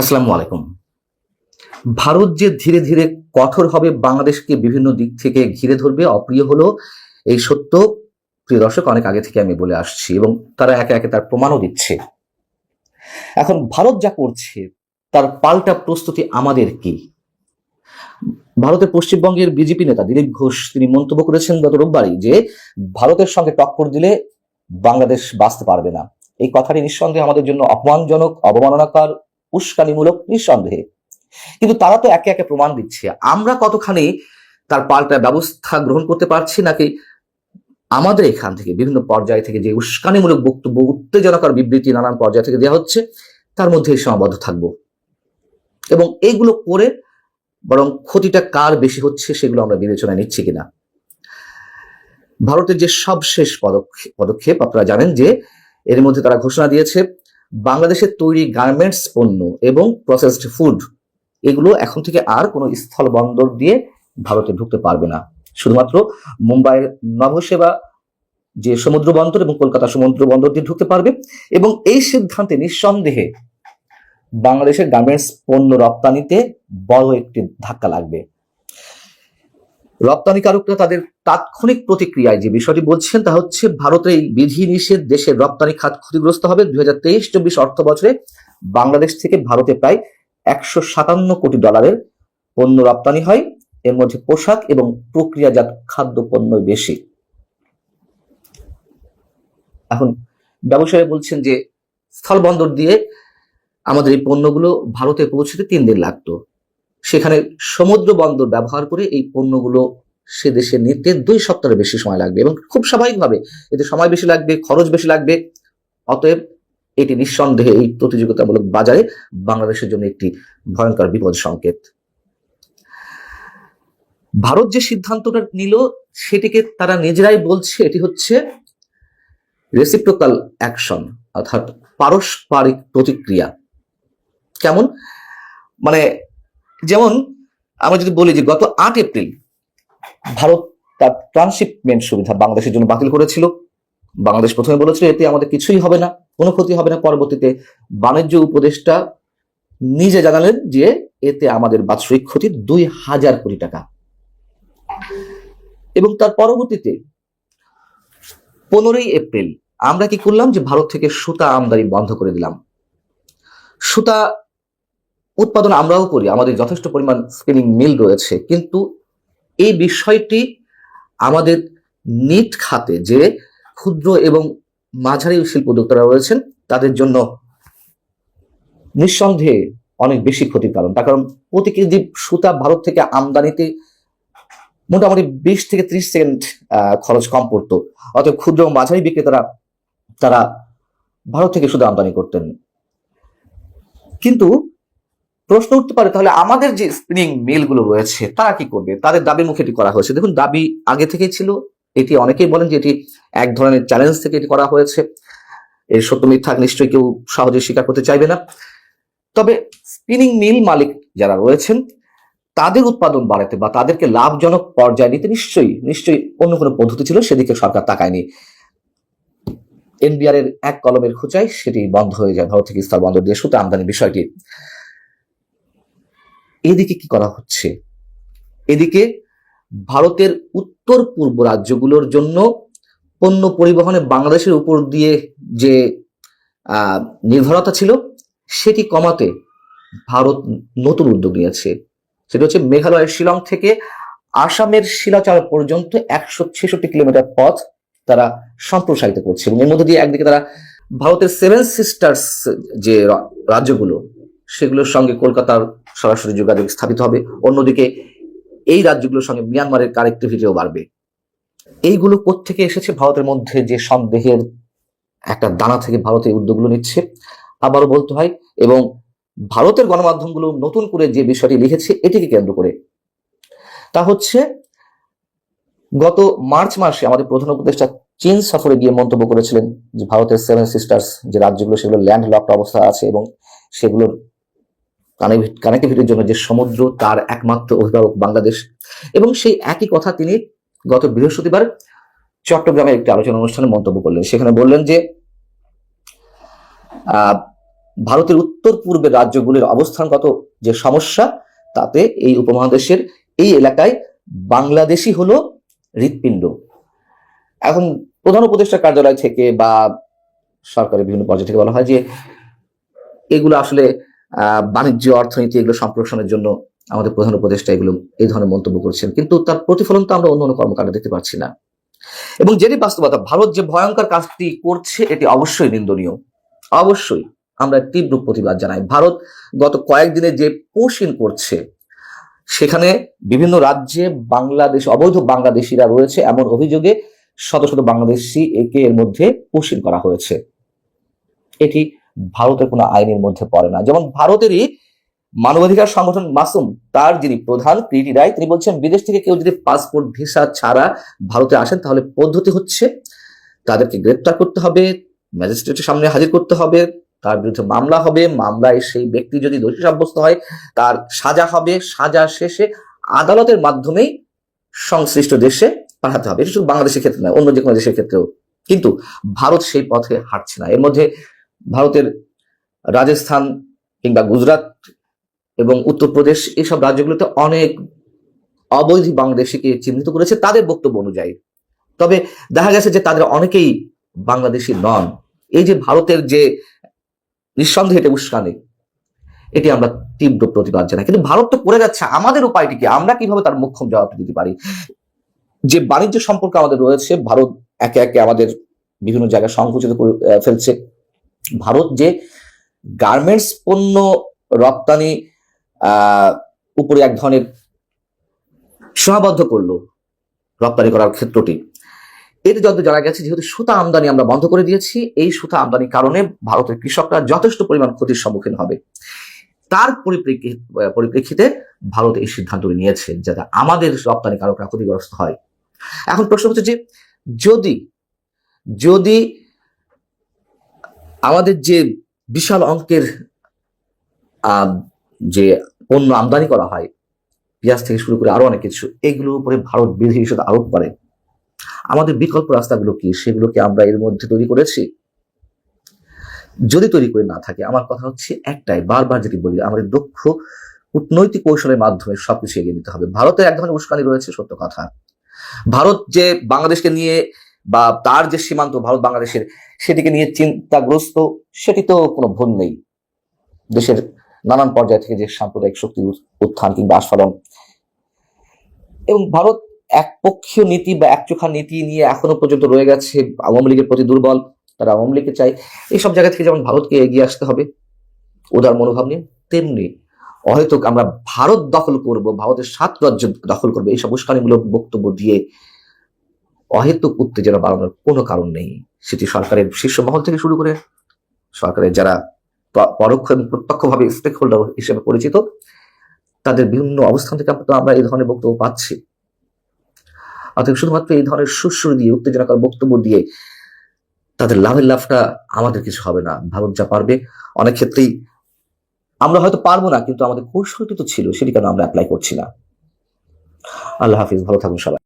আসসালামু আলাইকুম। ভারত যে ধীরে ধীরে কঠোর হবে, বাংলাদেশকে বিভিন্ন দিক থেকে ঘিরে ধরবে, অপ্রিয় হলো এই সত্য প্রিয় দর্শক অনেক আগে থেকে আমি বলে আসছি এবং তারা একে একে তার প্রমাণও দিচ্ছে। এখন ভারত যা করছে তার পাল্টা প্রস্তুতি আমাদের কি? ভারতের পশ্চিমবঙ্গের বিজেপি নেতা দিলীপ ঘোষ তিনি মন্তব্য করেছেন গত রোববারই যে ভারতের সঙ্গে টক্কর দিলে বাংলাদেশ বাঁচতে পারবে না। এই কথাটি নিঃসন্দেহে আমাদের জন্য অপমানজনক, অবমাননাকর, উস্কানিমূলক নিঃসন্দেহে। কিন্তু তারা তো একে একে প্রমাণ দিচ্ছে। আমরা কতখানি তার পাল্টা ব্যবস্থা গ্রহণ করতে পারছি, নাকি আমাদের এখান থেকে বিভিন্ন পর্যায় থেকে যে উস্কানিমূলক বক্তব্য, উত্তেজনাকর বিবৃতি নানান পর্যায় থেকে দেওয়া হচ্ছে তার মধ্যে সীমাবদ্ধ থাকবো এবং এইগুলো করে বরং ক্ষতিটা কার বেশি হচ্ছে সেগুলো আমরা বিবেচনায় নিচ্ছি কিনা। ভারতের যে সবশেষ পদক্ষেপ আপনারা জানেন যে এর মধ্যে তারা ঘোষণা দিয়েছে বাংলাদেশের তৈরি গার্মেন্টস পণ্য এবং প্রসেসড ফুড এগুলো এখন থেকে আর কোনো স্থল বন্দর দিয়ে ভারতে ঢুকতে পারবে না। শুধুমাত্র মুম্বাইয়ের নভোসেবা যে সমুদ্র বন্দর এবং কলকাতা সমুদ্র বন্দর দিয়ে ঢুকতে পারবে এবং এই সিদ্ধান্তে নিঃসন্দেহে বাংলাদেশের গার্মেন্টস পণ্য রপ্তানিতে বড় একটি ধাক্কা লাগবে। রপ্তানিকারকরা তাদের তাৎক্ষণিক প্রতিক্রিয়ায় যে বিষয়টি বলছেন তা হচ্ছে ভারতের এই বিধি নিষেধ দেশের রপ্তানি খাত ক্ষতিগ্রস্ত হবে। 2023-24 অর্থ বছরে বাংলাদেশ থেকে ভারতে প্রায় $157 কোটি পণ্য রপ্তানি হয়। এর মধ্যে পোশাক এবং প্রক্রিয়াজাত খাদ্য পণ্য বেশি। এখন ব্যবসায়ী বলছেন যে স্থলবন্দর দিয়ে আমাদের এই পণ্যগুলো ভারতে পৌঁছতে 3 দিন লাগতো, সেখানে সমুদ্র বন্দর ব্যবহার করে এই পণ্যগুলো সে দেশে নিতে 2 সপ্তাহের বেশি সময় লাগবে এবং খুব স্বাভাবিকভাবে এতে সময় বেশি লাগবে, খরচ বেশি লাগবে। অতএব এটি নিঃসন্দেহে এই প্রতিযোগিতামূলক বাজারে বাংলাদেশের জন্য একটি ভয়ঙ্কর বিপদ সংকেত। ভারত যে সিদ্ধান্তটা নিল সেটিকে তারা নিজেরাই বলছে এটি হচ্ছে রেসিপ্রোকাল অ্যাকশন, অর্থাৎ পারস্পরিক প্রতিক্রিয়া। কেমন? মানে যেমন আমরা যদি বলি যে গত 8 এপ্রিল ভারত তার ট্রান্সশিপমেন্ট সুবিধা বাংলাদেশের জন্য বাতিল করেছিল। বাংলাদেশ প্রথমে বলেছিল এতে আমাদের কিছুই হবে না, কোনো ক্ষতি হবে না। পরবর্তীতে বাণিজ্য উপদেষ্টা নিজে জানালেন যে এতে আমাদের বাৎসরিক ক্ষতি 2000 কোটি টাকা। এবং তার পরবর্তীতে 15 এপ্রিল আমরা কি করলাম যে ভারত থেকে সুতা আমদানি বন্ধ করে দিলাম। সুতা উৎপাদন আমরাও করি, আমাদের যথেষ্ট পরিমাণ স্পিনিং মিল রয়েছে, কিন্তু এই বিষয়টি আমাদের নিট খাতে যে ক্ষুদ্র এবং মাঝারি শিল্প উদ্যোক্তারা রয়েছেন তাদের জন্য নিঃসন্দেহে অনেক বেশি ক্ষতির কারণ। তার কারণ প্রতি কেজি সুতা ভারত থেকে আমদানিতে মোটামুটি 20 থেকে 30 সেন্ট খরচ কম পড়তো। অতএব ক্ষুদ্র ও মাঝারি বিক্রেতারা তারা ভারত থেকে সুতা আমদানি করতেন। কিন্তু প্রশ্ন উঠতে পারে তাহলে আমাদের যে স্পিনিং মিল গুলো রয়েছে তারা কি করবে? তাদের দাবির মুখে এটি করা হয়েছে। দেখুন, দাবি আগে থেকেই ছিল। এটি অনেকেই বলেন যে এটি এক ধরনের চ্যালেঞ্জ থেকে এটি করা হয়েছে। এর সত্য মিথ্যা নিশ্চয়ই কেউ সহজে স্বীকার করতে চাইবে না। তবে স্পিনিং মিল মালিক যারা রয়েছেন তাদের উৎপাদন বাড়াতে বা তাদেরকে লাভজনক পর্যায়ে নিতে নিশ্চয়ই অন্য কোনো পদ্ধতি ছিল, সেদিকে সরকার তাকায়নি। এনবিআর এর এক কলমের খোঁচায় সেটি বন্ধ হয়ে যায়, ভারত থেকে স্থল বন্দর দিয়ে সুতা আমদানির বিষয়টি। এদিকে কি করা হচ্ছে? এদিকে ভারতের উত্তর পূর্ব রাজ্যগুলোর জন্য পণ্য পরিবহনে বাংলাদেশের উপর দিয়ে যে নির্ভরতা ছিল সেটি কমাতে ভারত নতুন উদ্যোগ নিয়েছে। সেটা হচ্ছে মেঘালয়ের শিলং থেকে আসামের শিলাচর পর্যন্ত 166 কিলোমিটার পথ তারা সম্প্রসারিত করছে এবং এর মধ্যে দিয়ে একদিকে তারা ভারতের 7 সিস্টার্স যে রাজ্যগুলো সেগুলোর সঙ্গে কলকাতার সরাসরি যোগাযোগ স্থাপিত হবে, অন্যদিকে এই রাজ্যগুলোর সঙ্গে মিয়ানমারের কানেক্টিভিটিও বাড়বে। এইগুলো কোত্থেকে এসেছে? ভারতের মধ্যে যে সন্দেহের একটা দানা থেকে ভারত এই উদ্যোগগুলো নিচ্ছে আবারও বলতে হয়। এবং ভারতের গণমাধ্যমগুলো নতুন করে যে বিষয়টি লিখেছে এটিকে কেন্দ্র করে, তা হচ্ছে গত মার্চ মাসে আমাদের প্রধান উপদেষ্টা চীন সফরে গিয়ে মন্তব্য করেছিলেন যে ভারতের 7 সিস্টার্স যে রাজ্যগুলো সেগুলো ল্যান্ড লকড অবস্থা আছে এবং সেগুলোর কানেক্টিভিটির জন্য যে সমুদ্র তার একমাত্র অভিভাবক বাংলাদেশ। এবং সেই একই কথা তিনি গত বৃহস্পতিবার চট্টগ্রামের একটি আলোচনা অনুষ্ঠানে মন্তব্য করলেন। সেখানে বললেন যে ভারতের উত্তর পূর্বের রাজ্যগুলির অবস্থানগত যে সমস্যা, তাতে এই উপমহাদেশের এই এলাকায় বাংলাদেশই হলো হৃৎপিণ্ড। এখন প্রধান উপদেষ্টা কার্যালয় থেকে বা সরকারের বিভিন্ন পর্যায় থেকে বলা হয় যে এগুলো আসলে বাণিজ্য, অর্থনীতি এগুলো সম্প্রসারণের জন্য আমাদের প্রধান উপদেষ্টা এগুলো এই ধরনের মন্তব্য করছেন, কিন্তু তার প্রতিফলন তো আমরা অন্য অন্য কর্মকাণ্ডে দেখতে পাচ্ছি না। এবং যেটি বাস্তবতা, ভারত যে ভয়ঙ্কর কাজটি করছে এটি অবশ্যই নিন্দনীয়। অবশ্যই আমরা তীব্র প্রতিবাদ জানাই। ভারত গত কয়েকদিনে যে পুশিন করছে, সেখানে বিভিন্ন রাজ্যে বাংলাদেশ অবৈধ বাংলাদেশিরা রয়েছে এমন অভিযোগে শত শত বাংলাদেশি একে এর মধ্যে পুশিন করা হয়েছে। এটি ভারতের কোনো আইনের মধ্যে পড়ে না। যেমন ভারতেরই মানবাধিকার সংগঠন মাসুম, তার যিনি প্রধান প্রীতি রায়, তিনি বলছেন বিদেশ থেকে কেউ যদি পাসপোর্ট ভিসা ছাড়া ভারতে আসেন তাহলে পদ্ধতি হচ্ছে তাদেরকে গ্রেপ্তার করতে হবে, ম্যাজিস্ট্রেটের সামনে হাজির করতে হবে, তার বিরুদ্ধে মামলা হবে, মামলায় সেই ব্যক্তি যদি দোষী সাব্যস্ত হয় তার সাজা হবে, সাজা শেষে আদালতের মাধ্যমেই সংশ্লিষ্ট দেশে পাঠাতে হবে। এটা শুধু বাংলাদেশের ক্ষেত্রে নয়, অন্য যে কোনো দেশের ক্ষেত্রেও। কিন্তু ভারত সেই পথে হাঁটছে না। এর মধ্যে ভারতের রাজস্থান কিংবা গুজরাট এবং উত্তরপ্রদেশ এইসব রাজ্যগুলোতে অনেক অবৈধ বাংলাদেশিকে চিহ্নিত করেছে তাদের বক্তব্য অনুযায়ী। তবে দেখা গেছে যে তাদের অনেকেই বাংলাদেশি নন। এই যে ভারতের যে নিঃসন্দেহে এটা উস্কানি, এটি আমরা তীব্র প্রতিবাদ জানাই। কিন্তু ভারত তো করে যাচ্ছে, আমাদের উপায়টি কি? আমরা কিভাবে তার মুখ্যম জবাব দিতে পারি? যে বাণিজ্য সম্পর্ক আমাদের রয়েছে, ভারত একে একে আমাদের বিভিন্ন জায়গায় সংকুচিত করে ফেলছে। ভারত যে গার্মেন্টস পণ্য রপ্তানি উপরে এক ধরনের সীমাবদ্ধ করলো রপ্তানি করার ক্ষেত্রটি, এতে যত জানা গেছে যেহেতু সুতা আমদানি আমরা বন্ধ করে দিয়েছি, এই সুতা আমদানির কারণে ভারতের কৃষকরা যথেষ্ট পরিমাণ ক্ষতির সম্মুখীন হবে। তার পরিপ্রেক্ষিতে ভারত এই সিদ্ধান্তটি নিয়েছে যাতে আমাদের রপ্তানিকারকরা ক্ষতিগ্রস্ত হয়। এখন প্রশ্ন হচ্ছে যে যদি আমাদের যে বিশাল অঙ্কের যে পণ্য আমদানি করা হয়, পেঁয়াজ থেকে শুরু করে আরো অনেক কিছু, এগুলোর উপরে ভারত বিধি নিষেধ আরোপ করে, আমাদের বিকল্প রাস্তাগুলো কি? সেগুলোকে আমরা এর মধ্যে তৈরি করেছি? যদি তৈরি করে না থাকে, আমার কথা হচ্ছে একটাই, বারবার যেটি বলি, আমাদের দক্ষ কূটনৈতিক কৌশলের মাধ্যমে সবকিছু এগিয়ে নিতে হবে। ভারতের এক ধরনের উস্কানি রয়েছে, সত্য কথা। ভারত যে বাংলাদেশকে নিয়ে বা তার যে সীমান্ত ভারত বাংলাদেশের, সেটিকে নিয়ে চিন্তাগ্রস্ত, সেটি তো কোনো ভুল নেই। দেশের নানান পর্যায় থেকে যে সাম্প্রদায়িক শক্তির উত্থান কিংবা আস্ফালন, এবং ভারত একপক্ষীয় নীতি বা একচোখা নীতি নিয়ে এখনো পর্যন্ত রয়ে গেছে, আওয়ামী লীগের প্রতি দুর্বল, তারা আওয়ামী লীগকে চাই। এইসব জায়গা থেকে যেমন ভারতকে এগিয়ে আসতে হবে উদার মনোভাব নিয়ে, তেমনি অহেতুক আমরা ভারত দখল করব, ভারতের 7 রাজ্য দখল করবো, এইসব উস্কানিমূলক বক্তব্য দিয়ে অহেতুক উত্তেজনা বাড়ানোর কোনো কারণ নেই। সেটি সরকারের শীর্ষ মহল থেকে শুরু করে সরকারের যারা পরোক্ষ এবং প্রত্যক্ষভাবে স্টেক হোল্ডার হিসেবে পরিচিত, তাদের বিভিন্ন অবস্থান থেকে আমরা এই ধরনের বক্তব্য পাচ্ছি। অর্থাৎ শুধুমাত্র এই ধরনের সুর দিয়ে, উত্তেজনাকর বক্তব্য দিয়ে তাদের লাভটা আমাদের কিছু হবে না। ভারত যা পারবে, অনেক ক্ষেত্রেই আমরা হয়তো পারবো না, কিন্তু আমাদের কৌশলটি তো ছিল, সেটি কেন আমরা অ্যাপ্লাই করছি না? আল্লাহ হাফিজ, ভালো থাকুন সবাই।